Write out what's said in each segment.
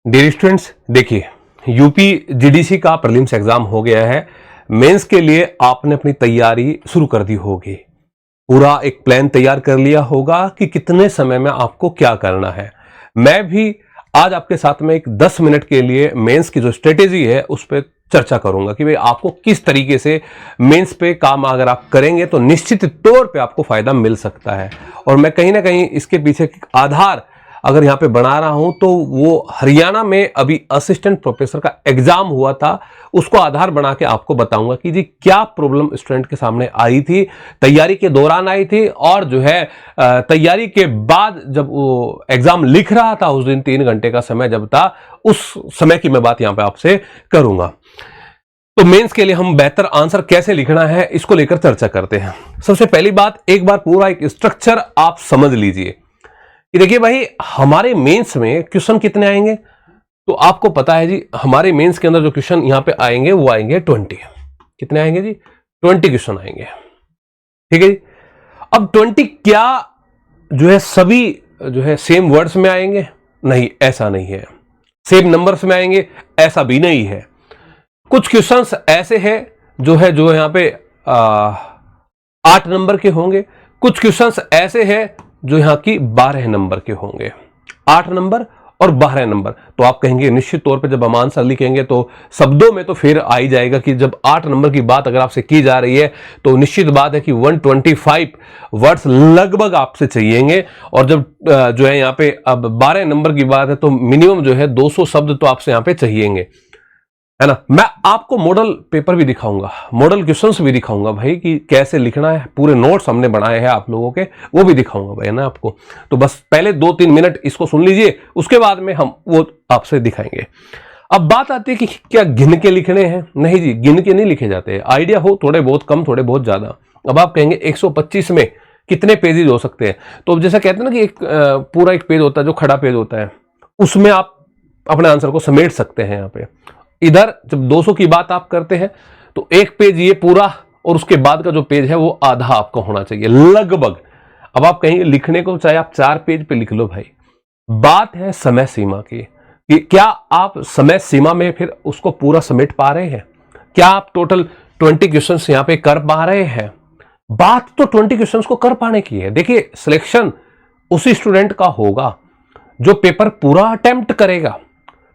Dear students, देखिए UP GDC का prelims exam हो गया है। मेंस के लिए आपने अपनी तैयारी शुरू कर दी होगी, पूरा एक प्लान तैयार कर लिया होगा कि कितने समय में आपको क्या करना है। मैं भी आज आपके साथ में एक 10 मिनट के लिए मेंस की जो स्ट्रेटेजी है उस पर चर्चा करूंगा कि भाई आपको किस तरीके से मेंस पे काम अगर आप करेंगे तो निश्चित तौर पे आपको फायदा मिल सकता है। और मैं कहीं ना कहीं इसके पीछे आधार अगर यहाँ पे बना रहा हूं तो वो हरियाणा में अभी असिस्टेंट प्रोफेसर का एग्जाम हुआ था, उसको आधार बना के आपको बताऊंगा कि जी क्या प्रॉब्लम स्टूडेंट के सामने आई थी, तैयारी के दौरान आई थी और जो है तैयारी के बाद जब वो एग्जाम लिख रहा था उस दिन 3 घंटे का समय जब था, उस समय की मैं बात यहां पे आपसे करूंगा। तो मेंस के लिए हम बेहतर आंसर कैसे लिखना है इसको लेकर चर्चा करते हैं। सबसे पहली बात, एक बार पूरा एक स्ट्रक्चर आप समझ लीजिए कि देखिए भाई हमारे मेंस में क्वेश्चन कितने आएंगे, तो आपको पता है जी हमारे मेंस के अंदर जो क्वेश्चन यहां पे आएंगे वो आएंगे 20। कितने आएंगे जी? 20 क्वेश्चन आएंगे। ठीक है जी। अब 20 क्या जो है सभी जो है सेम वर्ड्स में आएंगे? नहीं, ऐसा नहीं है। सेम नंबर्स में आएंगे? ऐसा भी नहीं है। कुछ क्वेश्चंस ऐसे हैं जो यहां पे 8 नंबर के होंगे, कुछ क्वेश्चंस ऐसे हैं जो यहां की 12 नंबर के होंगे। 8 नंबर और 12 नंबर। तो आप कहेंगे निश्चित तौर पे जब हम आंसर लिखेंगे तो शब्दों में तो फिर आ ही जाएगा कि जब 8 नंबर की बात अगर आपसे की जा रही है तो निश्चित बात है कि 125 वर्ड्स लगभग आपसे चाहिएंगे। और जब जो है यहाँ पे अब 12 नंबर की बात है तो मिनिमम जो है 200 शब्द तो आपसे यहाँ पे चाहिएंगे, है ना। मैं आपको मॉडल पेपर भी दिखाऊंगा, मॉडल क्वेश्चंस भी दिखाऊंगा भाई कि कैसे लिखना है, पूरे नोट्स हमने बनाए हैं आप लोगों के, वो भी दिखाऊंगा भाई, है ना आपको। तो बस पहले 2-3 मिनट इसको सुन लीजिए, उसके बाद में हम वो आपसे दिखाएंगे। अब बात आती है कि क्या गिन के लिखने हैं? नहीं जी, गिन के नहीं लिखे जाते। आइडिया हो थोड़े बहुत कम, थोड़े बहुत ज्यादा। अब आप कहेंगे 125 में कितने पेजेस हो सकते हैं? तो जैसा कहते हैं ना कि एक पूरा एक पेज होता है जो खड़ा पेज होता है, उसमें आप अपने आंसर को समेट सकते हैं। यहाँ पे इधर जब 200 की बात आप करते हैं तो एक पेज ये पूरा और उसके बाद का जो पेज है वो आधा आपका होना चाहिए लगभग। अब आप कहेंगे लिखने को चाहे आप 4 पेज पे लिख लो भाई, बात है समय सीमा की कि क्या आप समय सीमा में फिर उसको पूरा समेट पा रहे हैं? क्या आप टोटल 20 क्वेश्चंस यहां पे कर पा रहे हैं? बात तो 20 क्वेश्चंस को कर पाने की है। देखिए सिलेक्शन उसी स्टूडेंट का होगा जो पेपर पूरा अटेम्प्ट करेगा।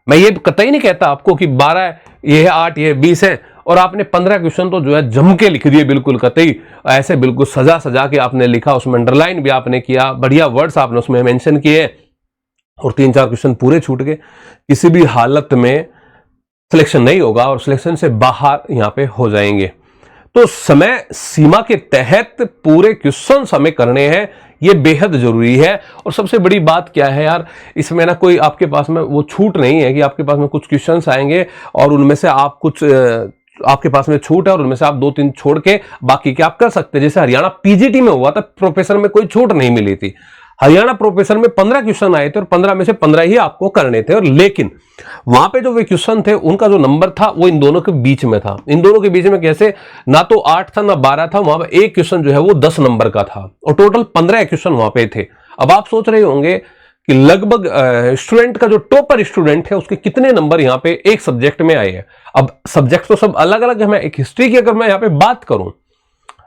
मैं ये कतई नहीं कहता आपको कि 12 ये है, 8 ये 20 है और आपने 15 क्वेश्चन तो जो है जम के लिख दिए, बिल्कुल कतई ऐसे बिल्कुल सजा सजा के आपने लिखा, उसमें अंडरलाइन भी आपने किया, बढ़िया वर्ड्स आपने उसमें मेंशन किए और 3-4 क्वेश्चन पूरे छूट गए। किसी भी हालत में सिलेक्शन नहीं होगा और सिलेक्शन से बाहर यहां पे हो जाएंगे। तो समय सीमा के तहत पूरे क्वेश्चन हमें करने हैं, ये बेहद जरूरी है। और सबसे बड़ी बात क्या है यार, इसमें ना कोई आपके पास में वो छूट नहीं है कि आपके पास में कुछ क्वेश्चंस आएंगे और उनमें से आप कुछ आपके पास में छूट है और उनमें से आप 2-3 छोड़ के बाकी के आप कर सकते हैं। जैसे हरियाणा पीजीटी में हुआ था, प्रोफेसर में कोई छूट नहीं मिली थी। हरियाणा प्रोफेसर में 15 क्वेश्चन आए थे और 15 में से 15 ही आपको करने थे। और लेकिन वहां पे जो वे क्वेश्चन थे उनका जो नंबर था वो इन दोनों के बीच में था। इन दोनों के बीच में कैसे? ना तो 8 था ना 12 था, वहां पे एक क्वेश्चन जो है वो 10 नंबर का था और टोटल 15 क्वेश्चन वहां पे थे। अब आप सोच रहे होंगे कि लगभग स्टूडेंट का जो टॉपर स्टूडेंट है उसके कितने नंबर यहाँ पे एक सब्जेक्ट में आए हैं। अब सब्जेक्ट तो सब अलग अलग है। मैं एक हिस्ट्री की अगर मैं यहाँ पे बात करूं,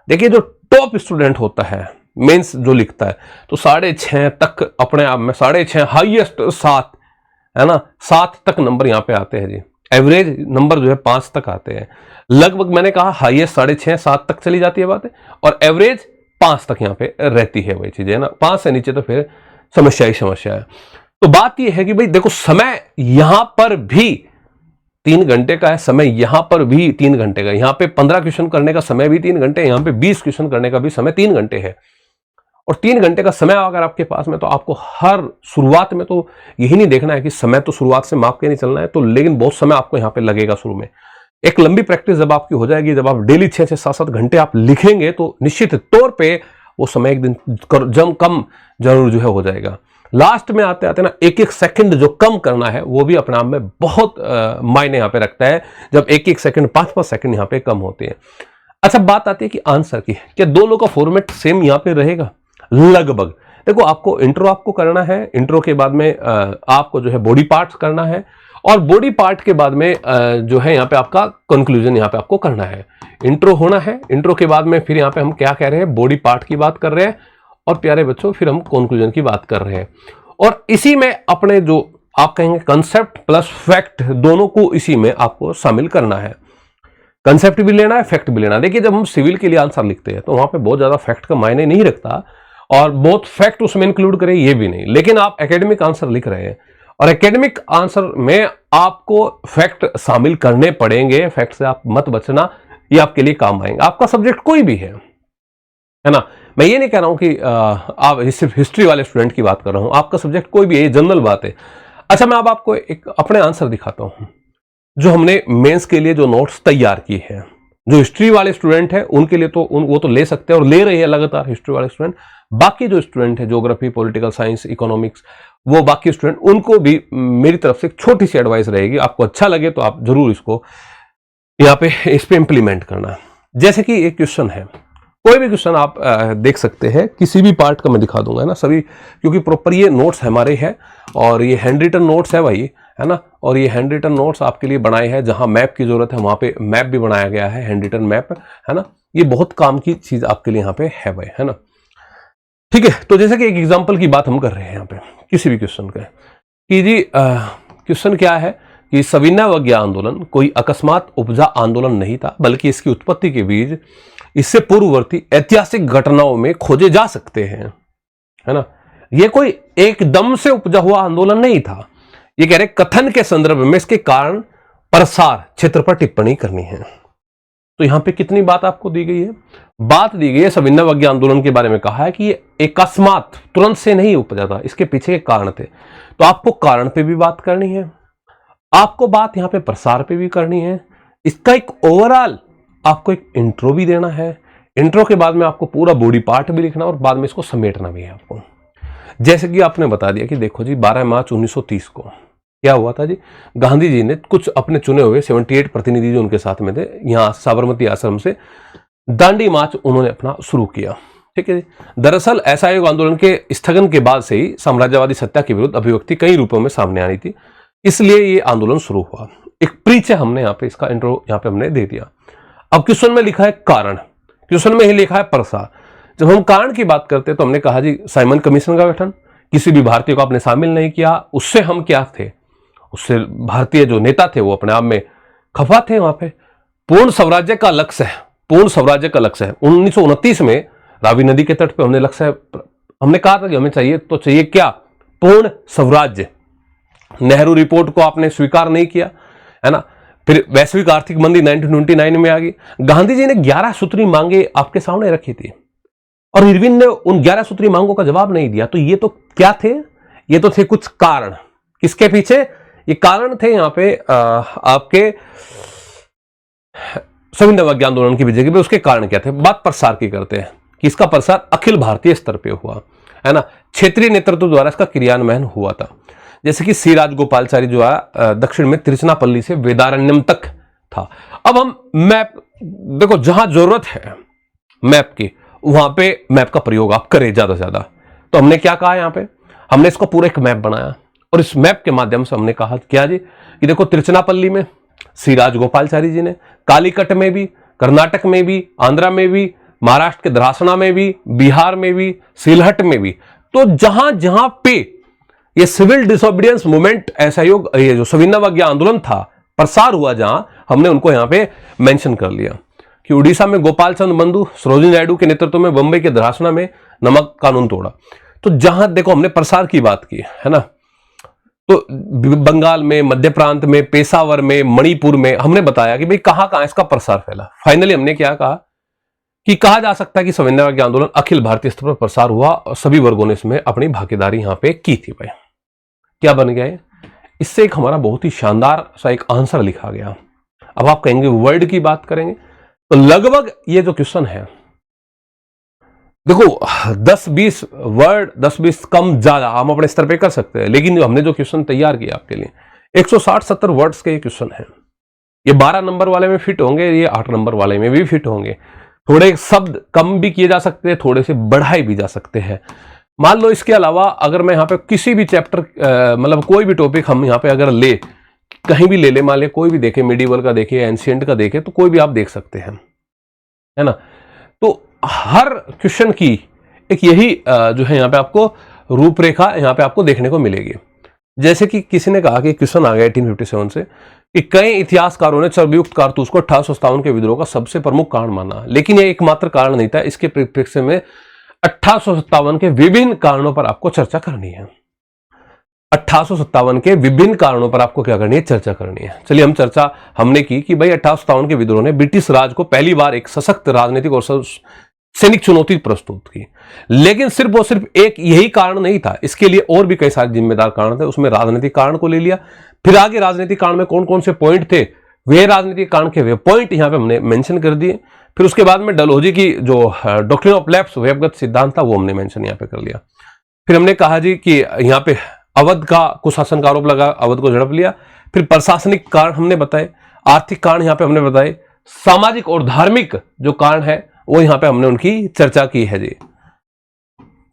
देखिए जो टॉप स्टूडेंट होता है मेंस जो लिखता है तो 6.5 तक अपने आप में, 6.5 हाईएस्ट 7, है ना, 7 तक नंबर यहाँ पे आते हैं जी। एवरेज नंबर जो है 5 तक आते हैं। लगभग मैंने कहा हाईएस्ट 6.5 7 तक चली जाती है बात है और एवरेज 5 तक यहाँ पे रहती है वही चीजें, है ना। 5 से नीचे तो फिर समस्या ही समस्या है। तो बात यह है कि भाई देखो समय यहां पर भी 3 घंटे का है, समय यहां पर भी 3 घंटे का। यहां पे 15 क्वेश्चन करने का समय भी 3 घंटे, यहां पे 20 क्वेश्चन करने का भी समय 3 घंटे है। और 3 घंटे का समय अगर आपके पास में तो आपको हर शुरुआत में तो यही नहीं देखना है कि समय तो शुरुआत से माप के नहीं चलना है, तो लेकिन बहुत समय आपको यहाँ पे लगेगा शुरू में। एक लंबी प्रैक्टिस जब आपकी हो जाएगी, जब आप डेली 6-7 घंटे आप लिखेंगे तो निश्चित तौर पे वो समय एक दिन कम जरूर जो है हो जाएगा। लास्ट में आते आते ना एक सेकंड जो कम करना है वो भी अपने आप में बहुत मायने यहाँ पे रखता है, जब एक सेकंड 5-5 सेकंड यहाँ पे कम होते हैं। अच्छा बात आती है कि आंसर की, क्या दोनों का फॉर्मेट सेम यहाँ पे रहेगा? लगभग देखो आपको इंट्रो आपको करना है, इंट्रो के बाद में आपको जो है बॉडी पार्ट्स करना है, और बॉडी पार्ट के बाद में जो है यहाँ पे आपका कंक्लूजन यहाँ पे आपको करना है। इंट्रो होना है, इंट्रो के बाद में फिर यहाँ पे हम क्या कह रहे हैं, बॉडी पार्ट की बात कर रहे हैं, और प्यारे बच्चों फिर हम कंक्लूजन की बात कर रहे हैं। और इसी में अपने जो आप कहेंगे कंसेप्ट प्लस फैक्ट, दोनों को इसी में आपको शामिल करना है। कंसेप्ट भी लेना है, फैक्ट भी लेना है। देखिए जब हम सिविल के लिए आंसर लिखते हैं तो वहां पे बहुत ज्यादा फैक्ट का मायने नहीं रखता, और बहुत फैक्ट उसमें इंक्लूड करें ये भी नहीं। लेकिन आप एकेडमिक आंसर लिख रहे हैं, और एकेडमिक आंसर में आपको फैक्ट शामिल करने पड़ेंगे। फैक्ट से आप मत बचना, ये आपके लिए काम आएंगे। आपका सब्जेक्ट कोई भी है ना, मैं ये नहीं कह रहा हूं कि आप सिर्फ हिस्ट्री वाले स्टूडेंट की बात कर रहा हूं, आपका सब्जेक्ट कोई भी है, ये जनरल बात है। अच्छा, मैं अब आपको एक अपने आंसर दिखाता हूं, जो हमने मेंस के लिए जो नोट्स तैयार किए हैं। जो हिस्ट्री वाले स्टूडेंट हैं उनके लिए तो वो तो ले सकते हैं, और ले रहे हैं लगातार हिस्ट्री वाले स्टूडेंट। बाकी जो स्टूडेंट है ज्योग्राफी, पॉलिटिकल साइंस, इकोनॉमिक्स, वो बाकी स्टूडेंट, उनको भी मेरी तरफ से एक छोटी सी एडवाइस रहेगी। आपको अच्छा लगे तो आप जरूर इसको यहाँ पे इस पे इंप्लीमेंट करना। जैसे कि एक क्वेश्चन है, कोई भी क्वेश्चन आप देख सकते हैं, किसी भी पार्ट का मैं दिखा दूंगा ना सभी, क्योंकि प्रॉपर ये नोट्स हमारे हैं, और ये हैंड रिटन नोट्स है भाई, है ना। और ये हैंड रिटन नोट्स आपके लिए बनाए हैं, जहां मैप की जरूरत है वहां पे मैप भी बनाया गया है, हैंड रिटन मैप, है ना। ये बहुत काम की चीज आपके लिए यहाँ पे है भाई, है ना। ठीक है, तो जैसे कि एक एग्जाम्पल की बात हम कर रहे हैं यहाँ पे किसी भी क्वेश्चन का, कि जी क्वेश्चन क्या है कि सविनय आंदोलन कोई अकस्मात उपजा आंदोलन नहीं था, बल्कि इसकी उत्पत्ति के बीज इससे पूर्ववर्ती ऐतिहासिक घटनाओं में खोजे जा सकते हैं, है ना। यह कोई एकदम से उपजा हुआ आंदोलन नहीं था। ये कह रहे कथन के संदर्भ में इसके कारण प्रसार क्षेत्र पर टिप्पणी करनी है। तो यहां पे कितनी बात आपको दी गई है, बात दी गई है। सविनय आंदोलन के बारे में कहा है कि ये अकस्मात तुरंत से नहीं उपजा था, इसके पीछे के कारण थे। तो आपको कारण पे भी बात करनी है, आपको बात यहां पे प्रसार पे भी करनी है। इसका एक ओवरऑल आपको एक इंट्रो भी देना है। इंट्रो के बाद में आपको पूरा बॉडी पार्ट भी लिखना, और बाद में इसको समेटना भी है आपको। जैसे कि आपने बता दिया कि देखो जी 12 मार्च 1930 को क्या हुआ था जी, गांधी जी ने कुछ अपने चुने हुए 78 प्रतिनिधि जो उनके साथ में थे, यहां साबरमती आश्रम से दांडी मार्च उन्होंने अपना शुरू किया। ठीक है जी। दरअसल असहयोग आंदोलन के स्थगन के बाद से ही साम्राज्यवादी सत्ता के विरुद्ध अभिव्यक्ति कई रूपों में सामने आई थी, इसलिए ये आंदोलन शुरू हुआ। एक परिचय हमने यहाँ पे, इसका इंट्रो यहाँ पे हमने दे दिया। अब क्वेश्चन में लिखा है कारण, क्वेश्चन में ही लिखा है प्रसार। जब हम कारण की बात करते हैं तो हमने कहा जी साइमन कमीशन का गठन, किसी भी भारतीय को आपने शामिल नहीं किया, उससे हम क्या थे, उससे भारतीय जो नेता थे वो अपने आप में खफा थे। वहां पे पूर्ण स्वराज्य का लक्ष्य है, पूर्ण स्वराज्य का लक्ष्य है। 1929 में रावी नदी के तट पे हमने लक्ष्य, हमने कहा था कि हमें चाहिए तो चाहिए क्या, पूर्ण स्वराज्य। नेहरू रिपोर्ट को आपने स्वीकार नहीं किया, है ना। फिर वैश्विक आर्थिक मंदी 1929 में आ गई। गांधी जी ने 11 सूत्री मांगे आपके सामने रखी थी, और इरविन ने उन 11 सूत्री मांगों का जवाब नहीं दिया। तो ये तो क्या थे, ये तो थे कुछ कारण। किसके पीछे ये कारण थे, यहां पे आपके सविनय आंदोलन की वजह के, उसके कारण क्या थे। बात प्रसार की करते हैं कि इसका प्रसार अखिल भारतीय स्तर पे हुआ, है ना। क्षेत्रीय नेतृत्व द्वारा इसका क्रियान्वयन हुआ था। जैसे कि सी राजगोपालचारी जो है दक्षिण में तिरुचनापल्ली से वेदारण्यम तक था। अब हम मैप देखो, जहां जरूरत है मैप की वहां पे मैप का प्रयोग आप करें ज्यादा से ज्यादा। तो हमने क्या कहा, यहां पे हमने इसको पूरा एक मैप बनाया, और इस मैप के माध्यम से हमने कहा क्या जी कि देखो तिरुचनापल्ली में सी राजगोपालचारी जी ने, कालीकट में भी, कर्नाटक में भी, आंध्रा में भी, महाराष्ट्र के धरासना में भी, बिहार में भी, सिलहट में भी। तो जहां जहां पे ये सिविल डिसोबीडियंस मूवमेंट, असहयोग, ये जो सविनय आंदोलन था, प्रसार हुआ, जहां हमने उनको यहां पे मेंशन कर लिया कि उड़ीसा में गोपाल चंद बंधु सरोजिनी नायडू के नेतृत्व में बंबई के धरासना में नमक कानून तोड़ा। तो जहां देखो हमने प्रसार की बात की, है ना। तो बंगाल में, मध्य प्रांत में, पेशावर में, मणिपुर में हमने बताया कि भाई कहां कहां इसका प्रसार फैला। फाइनली हमने क्या कहा कि कहा जा सकता है कि सविनय आंदोलन अखिल भारतीय स्तर पर प्रसार हुआ, और सभी वर्गों ने इसमें अपनी भागीदारी यहां पे की थी। भाई क्या बन गया है, इससे एक हमारा बहुत ही शानदार सा एक आंसर लिखा गया। अब आप कहेंगे वर्ड की बात करेंगे तो लगभग ये जो क्वेश्चन है, देखो 10-20 वर्ड, 10-20 कम ज्यादा हम अपने स्तर पे कर सकते हैं, लेकिन जो हमने जो क्वेश्चन तैयार किया आपके लिए 160-70 वर्ड्स के ये क्वेश्चन है। ये 12 नंबर वाले में फिट होंगे, ये 8 नंबर वाले में भी फिट होंगे। थोड़े शब्द कम भी किए जा सकते हैं, थोड़े से बढ़ाए भी जा सकते हैं। मान लो इसके अलावा अगर मैं यहाँ पे किसी भी चैप्टर मतलब कोई भी टॉपिक हम यहाँ पे अगर ले, कहीं भी ले ले, मान ले कोई भी देखे, मिडिवल का देखे, एंशिएंट का देखे, तो कोई भी आप देख सकते हैं, है ना। तो हर क्वेश्चन की एक यही जो है यहाँ पे आपको रूपरेखा यहाँ पे आपको देखने को मिलेगी। जैसे कि किसी ने कहा कि क्वेश्चन आ गया 1857 से कि कई इतिहासकारों ने चर्बयुक्त कारतूस को 1857 के विद्रोह का सबसे प्रमुख कारण माना, लेकिन यह एकमात्र कारण नहीं था। इसके परिप्रेक्ष्य में 1857 के विभिन्न कारणों पर आपको चर्चा करनी है। 1857 के विभिन्न कारणों पर आपको क्या करनी है, चर्चा करनी है। चलिए हम चर्चा हमने की कि भाई 1857 के विद्रोह ने ब्रिटिश राज को पहली बार एक सशक्त राजनीतिक और सैनिक चुनौती प्रस्तुत की, लेकिन सिर्फ और सिर्फ एक यही कारण नहीं था, इसके लिए और भी कई सारे जिम्मेदार कारण थे। उसमें राजनीतिक कारण को ले लिया, फिर आगे राजनीतिक कारण में कौन कौन से पॉइंट थे, वे राजनीतिक कारण के वे पॉइंट यहां पे हमने मेंशन कर दिए। फिर उसके बाद में डलहौजी की जो डॉक्ट्रिन ऑफ लैप्स वेबगत सिद्धांत था वो हमने मेंशन यहां पे कर लिया। फिर हमने कहा जी कि यहां पे अवध का कुशासन का आरोप लगा, अवध को झड़प लिया। फिर प्रशासनिक कारण हमने बताए, आर्थिक कारण यहां पे हमने बताए, सामाजिक और धार्मिक जो कारण है वो यहां पे हमने उनकी चर्चा की है जी।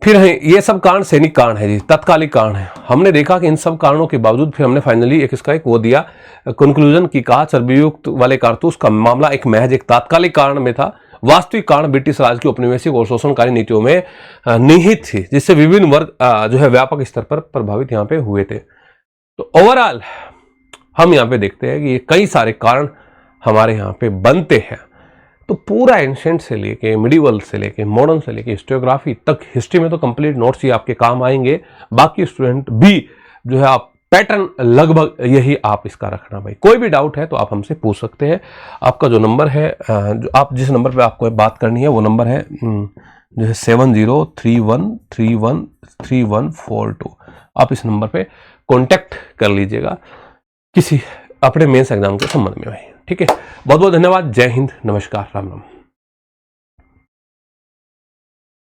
फिर है ये सब कारण सैनिक कारण है जी, तात्कालिक कारण है। हमने देखा कि इन सब कारणों के बावजूद फिर हमने फाइनली इसका एक वो दिया कंक्लूजन की, कहा चर्बयुक्त वाले कारतूस का मामला एक महज एक तात्कालिक कारण में था, वास्तविक कारण ब्रिटिश राज की औपनिवेशिक और शोषणकारी नीतियों में निहित थी, जिससे विभिन्न वर्ग जो है व्यापक स्तर पर प्रभावित यहाँ पे हुए थे। तो ओवरऑल हम यहाँ पे देखते हैं कि ये कई सारे कारण हमारे यहाँ पे बनते हैं। तो पूरा एंशिएंट से लेके मिडिवल से लेके मॉडर्न से लेके हिस्टोग्राफी तक, हिस्ट्री में तो कंप्लीट नोट्स ही आपके काम आएंगे, बाकी स्टूडेंट भी जो है आप पैटर्न लगभग यही आप इसका रखना। भाई कोई भी डाउट है तो आप हमसे पूछ सकते हैं। आपका जो नंबर है, जो आप जिस नंबर पे आपको बात करनी है वो नंबर है जो है 7031313142। आप इस नंबर पे कांटेक्ट कर लीजिएगा किसी अपने मेंस एग्जाम के संबंध में भाई, ठीक है। बहुत बहुत धन्यवाद। जय हिंद, नमस्कार, राम राम।